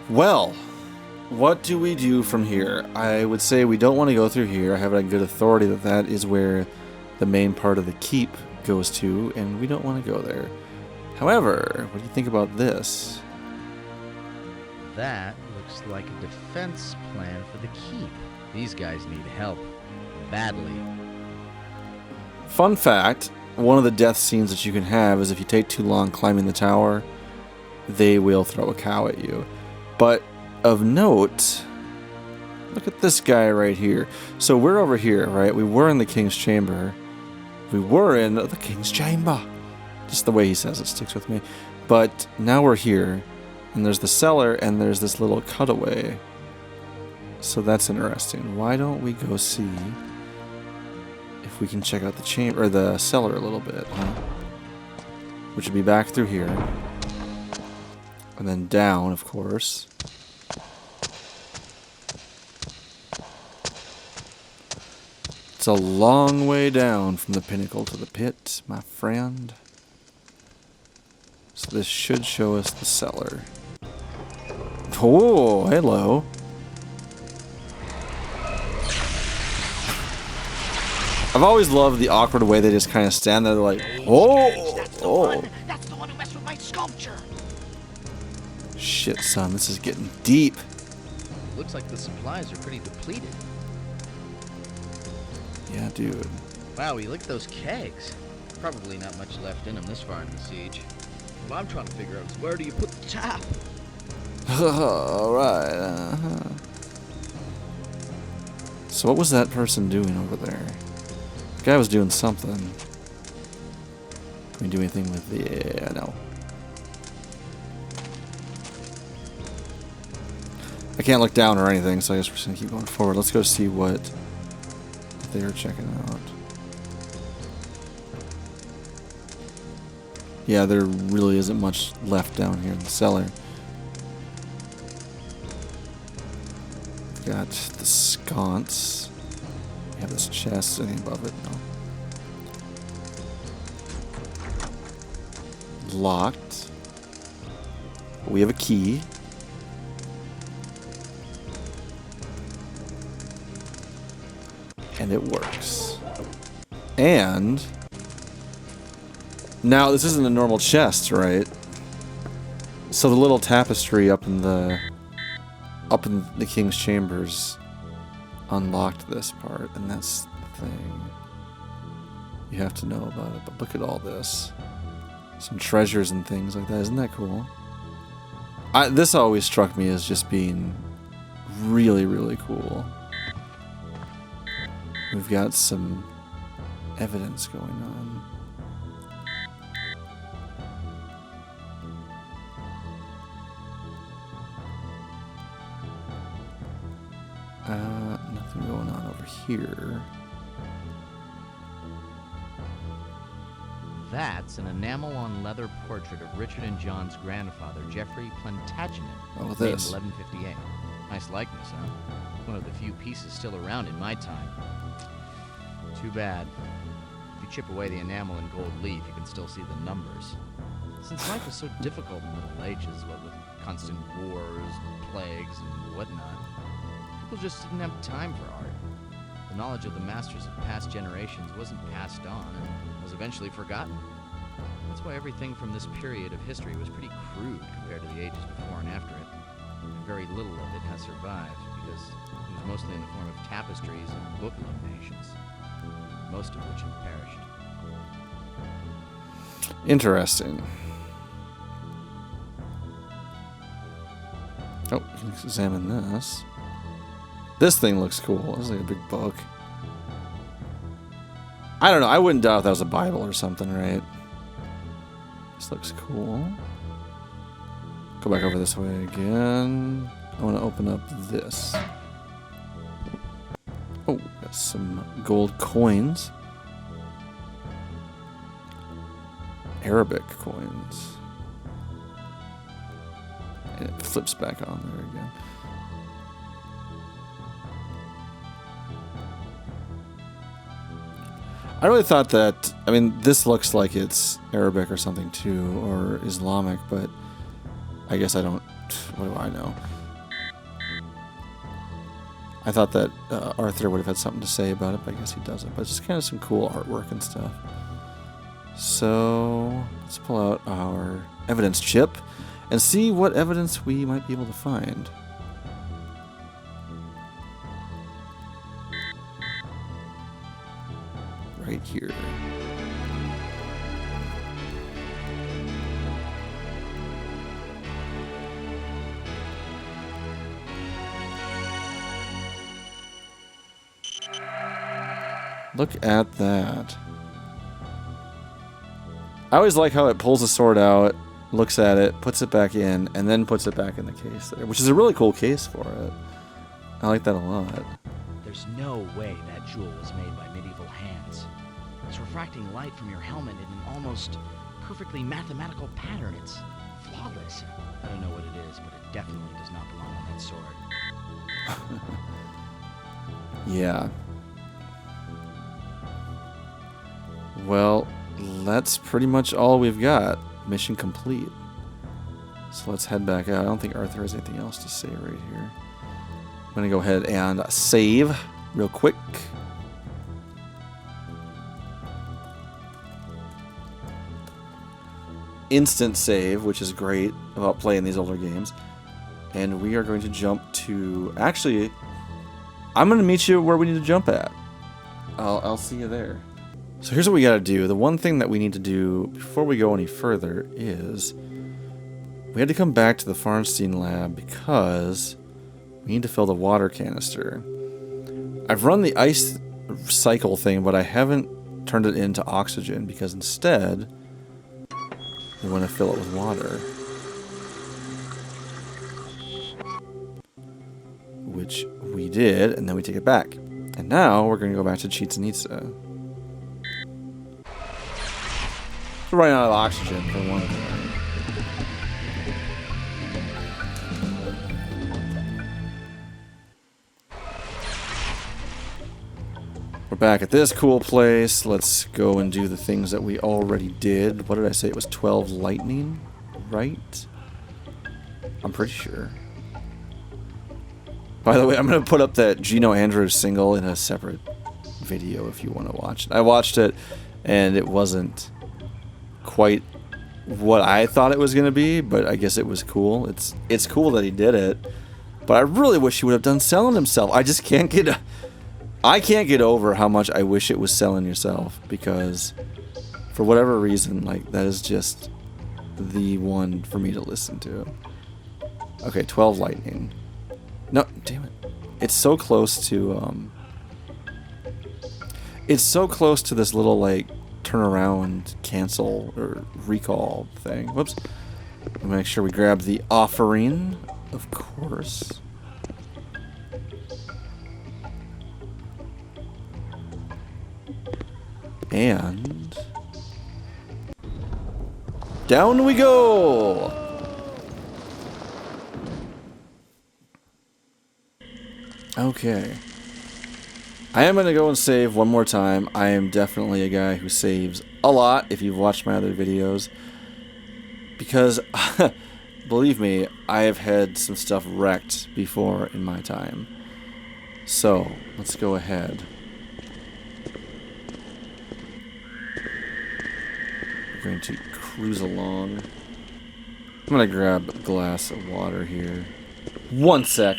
Well, what do we do from here? I would say we don't want to go through here. I have it on good authority that that is where the main part of the keep goes to, and we don't want to go there. However, what do you think about this? That looks like a defense plan for the keep. These guys need help. Badly. Fun fact, one of the death scenes that you can have is if you take too long climbing the tower, they will throw a cow at you. But of note, look at this guy right here. So we're over here, right? We were in the King's Chamber. We were in the King's Chamber. Just the way he says it sticks with me. But now we're here, and there's the cellar, and there's this little cutaway. So that's interesting. Why don't we go see if we can check out the chamber or the cellar a little bit, huh? Which would be back through here. And then down, of course. It's a long way down from the pinnacle to the pit, my friend. So this should show us the cellar. Oh, hello. I've always loved the awkward way they just kind of stand there like, oh, oh. That's the one who messed with my sculpture. Shit, son, this is getting deep. Looks like the supplies are pretty depleted. Yeah, dude. Wow, look at those kegs. Probably not much left in them this far in the siege. What I'm trying to figure out is where do you put the tap? Alright, So what was that person doing over there? The guy was doing something. Can we do anything with the... Yeah, no. I can't look down or anything, so I guess we're just gonna keep going forward. Let's go see what they're checking out. Yeah, there really isn't much left down here in the cellar. We've got the sconce. We have this chest. Anything above it? No. Locked. We have a key. And it works. And now this isn't a normal chest, right? So the little tapestry up in the King's Chambers unlocked this part, and that's the thing you have to know about it. But look at all this. Some treasures and things like that. Isn't that cool? This always struck me as just being really, really cool. We've got some evidence going on. Nothing going on over here. That's an enamel-on leather portrait of Richard and John's grandfather, Geoffrey Plantagenet, Oh, made in this. 1158. Nice likeness, huh? One of the few pieces still around in my time. Too bad. If you chip away the enamel and gold leaf, you can still see the numbers. Since life was so difficult in the Middle Ages, what with constant wars, plagues, and whatnot, people just didn't have time for art. The knowledge of the masters of past generations wasn't passed on and was eventually forgotten. That's why everything from this period of history was pretty crude compared to the ages before and after it. And very little of it has survived because it was mostly in the form of tapestries and book illuminations, most of which have perished. Interesting. Oh, you can examine this. This thing looks cool. This is like a big book. I don't know. I wouldn't doubt if that was a Bible or something, right? This looks cool. Go back over this way again. I want to open up this. Oh, got some gold coins. Arabic coins. And it flips back on there again. I really thought that, I mean, this looks like it's Arabic or something too, or Islamic, but I guess I don't What do I know? I thought that Arthur would have had something to say about it, but I guess he doesn't. But it's just kind of some cool artwork and stuff. So let's pull out our evidence chip and see what evidence we might be able to find. Right here. Look at that. I always like how it pulls the sword out, looks at it, puts it back in, and then puts it back in the case there, which is a really cool case for it. I like that a lot. There's no way that jewel was made by medieval hands. It's refracting light from your helmet in an almost perfectly mathematical pattern. It's flawless. I don't know what it is, but it definitely does not belong on that sword. Yeah. Well, that's pretty much all we've got. Mission complete. So let's head back out. I don't think Arthur has anything else to say right here. I'm going to go ahead and save real quick. Instant save, which is great about playing these older games. And we are going to jump to... Actually, I'm going to meet you where we need to jump at. I'll see you there. So here's what we gotta do. The one thing that we need to do before we go any further is we had to come back to the Farnstein lab because we need to fill the water canister. I've run the ice cycle thing, but I haven't turned it into oxygen because instead we want to fill it with water. Which we did, and then we take it back. And now we're going to go back to Chichen Itza. We're running out of oxygen for one thing. We're back at this cool place. Let's go and do the things that we already did. What did I say? It was 12 lightning, right? I'm pretty sure. By the way, I'm going to put up that Gino Andrews single in a separate video if you want to watch it. I watched it, and it wasn't quite what I thought it was going to be, but I guess it was cool. It's cool that he did it, but I really wish he would have done Selling Himself. I just can't get over how much I wish it was Selling Yourself, because for whatever reason, like, that is just the one for me to listen to. Okay, 12 lightning. No, damn it. It's so close to it's so close to this little, like, turn around, cancel, or recall thing. Whoops. We'll make sure we grab the offering, of course. And down we go! Okay. I am going to go and save one more time. I am definitely a guy who saves a lot, if you've watched my other videos. Because, believe me, I have had some stuff wrecked before in my time. So, let's go ahead. We're going to cruise along. I'm going to grab a glass of water here. One sec.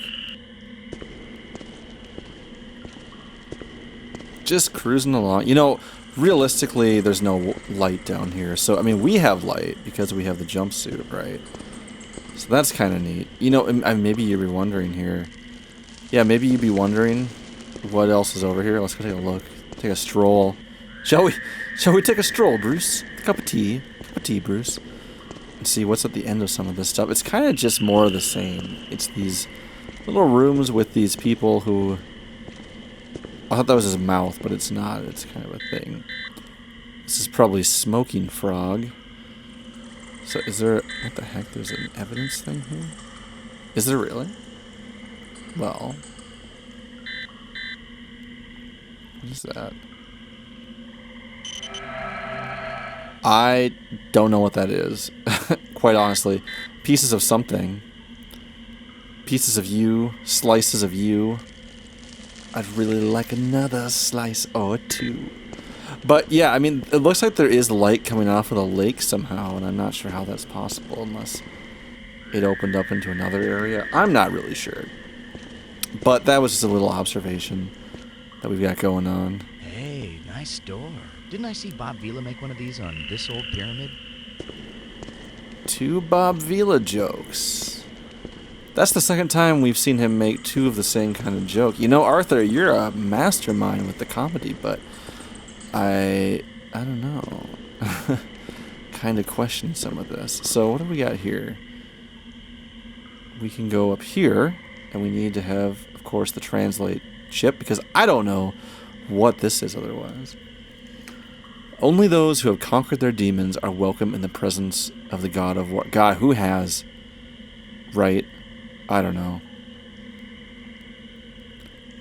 Just cruising along. You know, realistically, there's no light down here. So, I mean, we have light because we have the jumpsuit, right? So that's kind of neat. You know, maybe you'd be wondering here. Yeah, maybe you'd be wondering what else is over here. Let's go take a look. Take a stroll. Shall we take a stroll, Bruce? Cup of tea, Bruce. And see what's at the end of some of this stuff. It's kind of just more of the same. It's these little rooms with these people who... I thought that was his mouth, but it's not. It's kind of a thing. This is probably Smoking Frog. So is there... What the heck? There's an evidence thing here? Is there really? Well... What is that? I don't know what that is. Quite honestly. Pieces of something. Pieces of you, slices of you. I'd really like another slice or two. But yeah, I mean, it looks like there is light coming off of the lake somehow, and I'm not sure how that's possible unless it opened up into another area. I'm not really sure. But that was just a little observation that we've got going on. Hey, nice door. Didn't I see Bob Vila make one of these on this old pyramid? 2 Bob Vila jokes. That's the second time we've seen him make 2 of the same kind of joke. You know, Arthur, you're a mastermind with the comedy, but I don't know. Kind of question some of this. So what do we got here? We can go up here, and we need to have, of course, the translate chip, because I don't know what this is otherwise. Only those who have conquered their demons are welcome in the presence of the God of War. God, who has? Right? I don't know.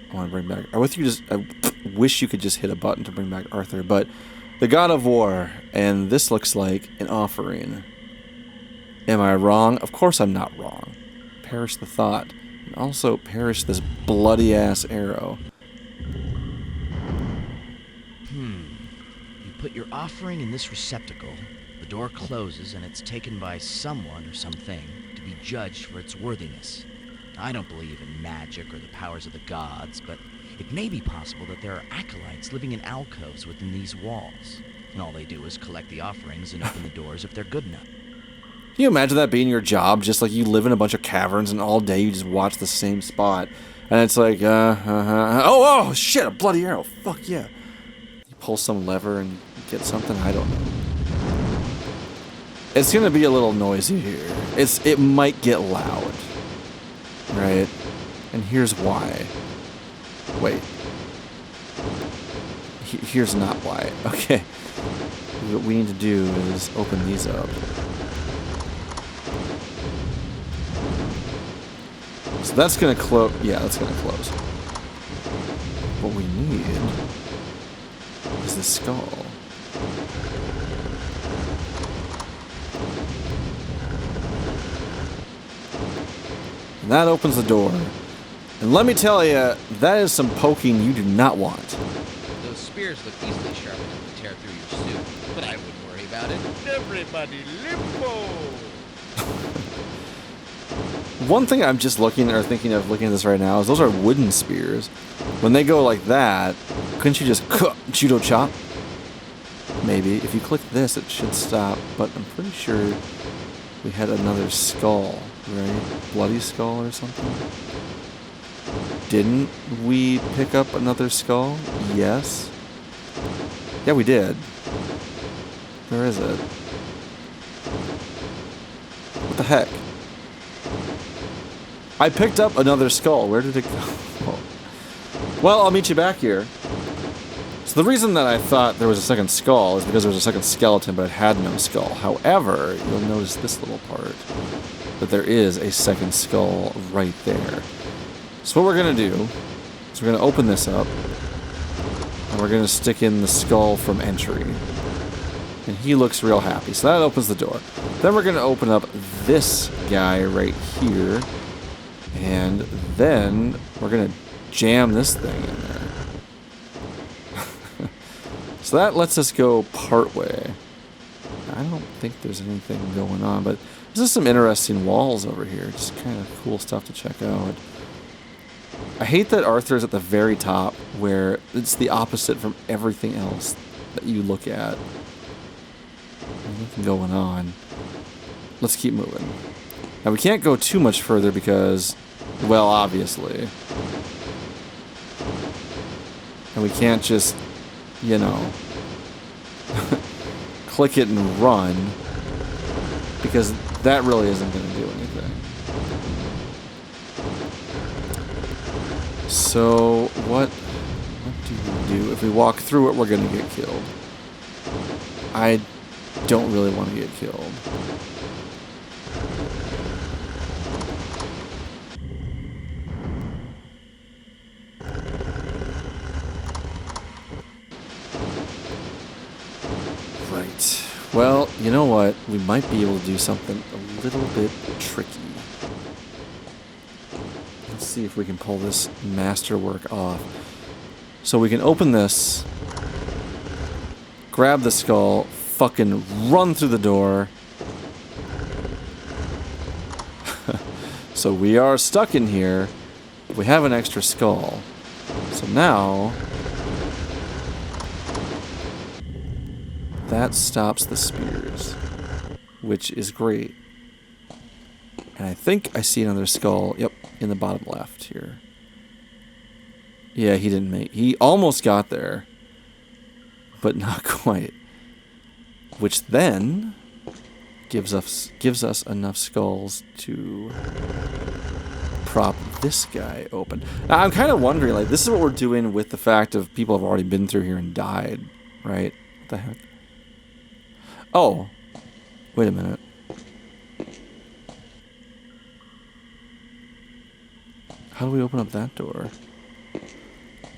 I want to bring back... I wish you could just hit a button to bring back Arthur, but the God of War, and this looks like an offering. Am I wrong? Of course I'm not wrong. Perish the thought. And also perish this bloody-ass arrow. You put your offering in this receptacle, the door closes, and it's taken by someone or something to be judged for its worthiness. I don't believe in magic or the powers of the gods, but it may be possible that there are acolytes living in alcoves within these walls, and all they do is collect the offerings and open the doors if they're good enough. Can you imagine that being your job? Just like you live in a bunch of caverns and all day you just watch the same spot. And it's like, oh, shit, a bloody arrow. Fuck yeah. You pull some lever and get something? I don't know. It's going to be a little noisy here. It might get loud. Right? And here's why. Wait. Here's not why. Okay. What we need to do is open these up. So that's going to close. Yeah, that's going to close. What we need is the skull. And that opens the door. And let me tell you, that is some poking you do not want. Those spears look easily sharp enough to tear through your suit, but I wouldn't worry about it. Everybody limbo! One thing I'm just thinking of looking at this right now is those are wooden spears. When they go like that, couldn't you just judo chop? Maybe. If you click this, it should stop, but I'm pretty sure we had another skull, right? Bloody skull or something? Didn't we pick up another skull? Yes. Yeah, we did. Where is it? What the heck? I picked up another skull. Where did it go? Well, I'll meet you back here. So the reason that I thought there was a second skull is because there was a second skeleton, but it had no skull. However, you'll notice this little part, that there is a second skull right there. So what we're going to do is we're going to open this up, and we're going to stick in the skull from entry. And he looks real happy. So that opens the door. Then we're going to open up this guy right here. And then we're going to jam this thing in there. So that lets us go part way. I don't think there's anything going on, but there's just some interesting walls over here. Just kind of cool stuff to check out. I hate that Arthur's at the very top, where it's the opposite from everything else that you look at. There's nothing going on. Let's keep moving. Now we can't go too much further because, well, obviously. And we can't just, you know, click it and run, because that really isn't going to do anything. So what do we do? If we walk through it, we're going to get killed. I don't really want to get killed. Right. Well, you know what? We might be able to do something a little bit tricky. Let's see if we can pull this masterwork off. So we can open this, grab the skull, fucking run through the door. So we are stuck in here. We have an extra skull. So now that stops the spears, which is great. And I think I see another skull. Yep, in the bottom left here. Yeah, he didn't make... He almost got there, but not quite. Which then gives us enough skulls to prop this guy open. Now, I'm kind of wondering, like, this is what we're doing with the fact of people have already been through here and died, right? What the heck? Oh, wait a minute. How do we open up that door?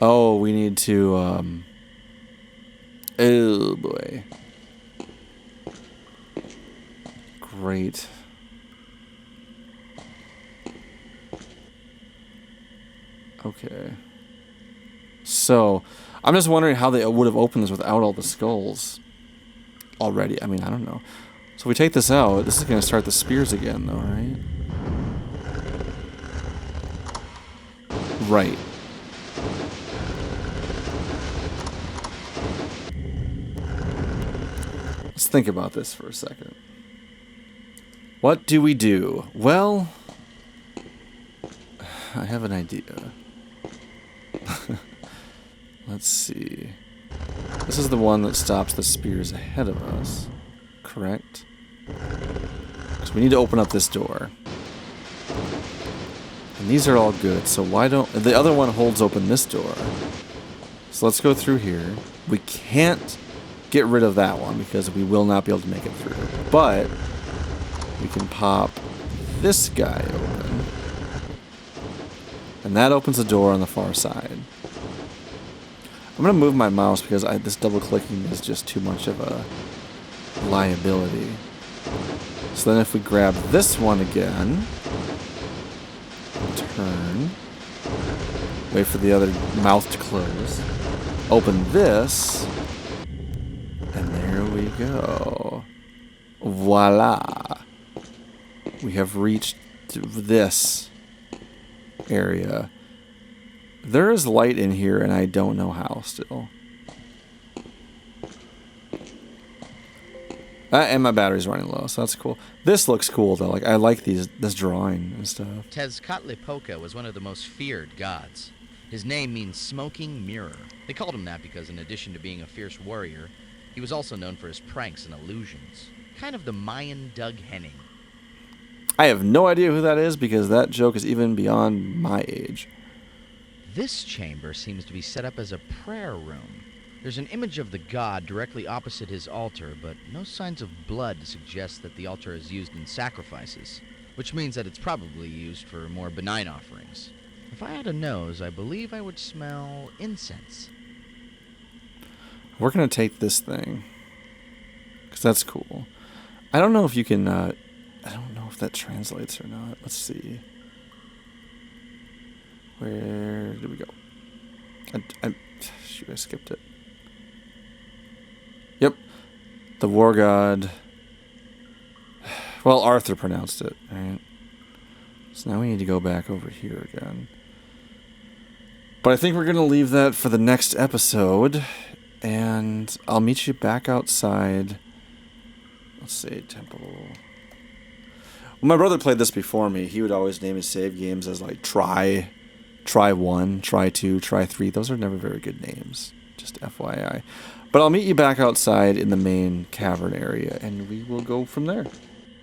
Oh, we need to, oh boy. Great. Okay. So, I'm just wondering how they would have opened this without all the skulls already. I mean, I don't know. So if we take this out, this is going to start the spears again, though, right? Right. Let's think about this for a second. What do we do? Well, I have an idea. Let's see. This is the one that stops the spears ahead of us, correct? So we need to open up this door. And these are all good, so why don't... The other one holds open this door. So let's go through here. We can't get rid of that one because we will not be able to make it through. But we can pop this guy open. And that opens the door on the far side. I'm going to move my mouse because this double clicking is just too much of a liability. So then if we grab this one again, turn, wait for the other mouth to close, open this, and there we go. Voila. We have reached this area. There is light in here, and I don't know how still. And my battery's running low, so that's cool. This looks cool, though. Like, I like this drawing and stuff. Tezcatlipoca was one of the most feared gods. His name means smoking mirror. They called him that because in addition to being a fierce warrior, he was also known for his pranks and illusions. Kind of the Mayan Doug Henning. I have no idea who that is because that joke is even beyond my age. This chamber seems to be set up as a prayer room. There's an image of the god directly opposite his altar, but no signs of blood to suggest that the altar is used in sacrifices, which means that it's probably used for more benign offerings. If I had a nose, I believe I would smell incense. We're going to take this thing, because that's cool. I don't know if you can, I don't know if that translates or not. Let's see. Where did we go? Shoot, I skipped it. Yep. The war god. Well, Arthur pronounced it, right? So now we need to go back over here again. But I think we're going to leave that for the next episode. And I'll meet you back outside. Let's see, temple. When my brother played this before me, he would always name his save games as like try 1, try 2, try 3. Those are never very good names, just FYI. But I'll meet you back outside in the main cavern area, and we will go from there.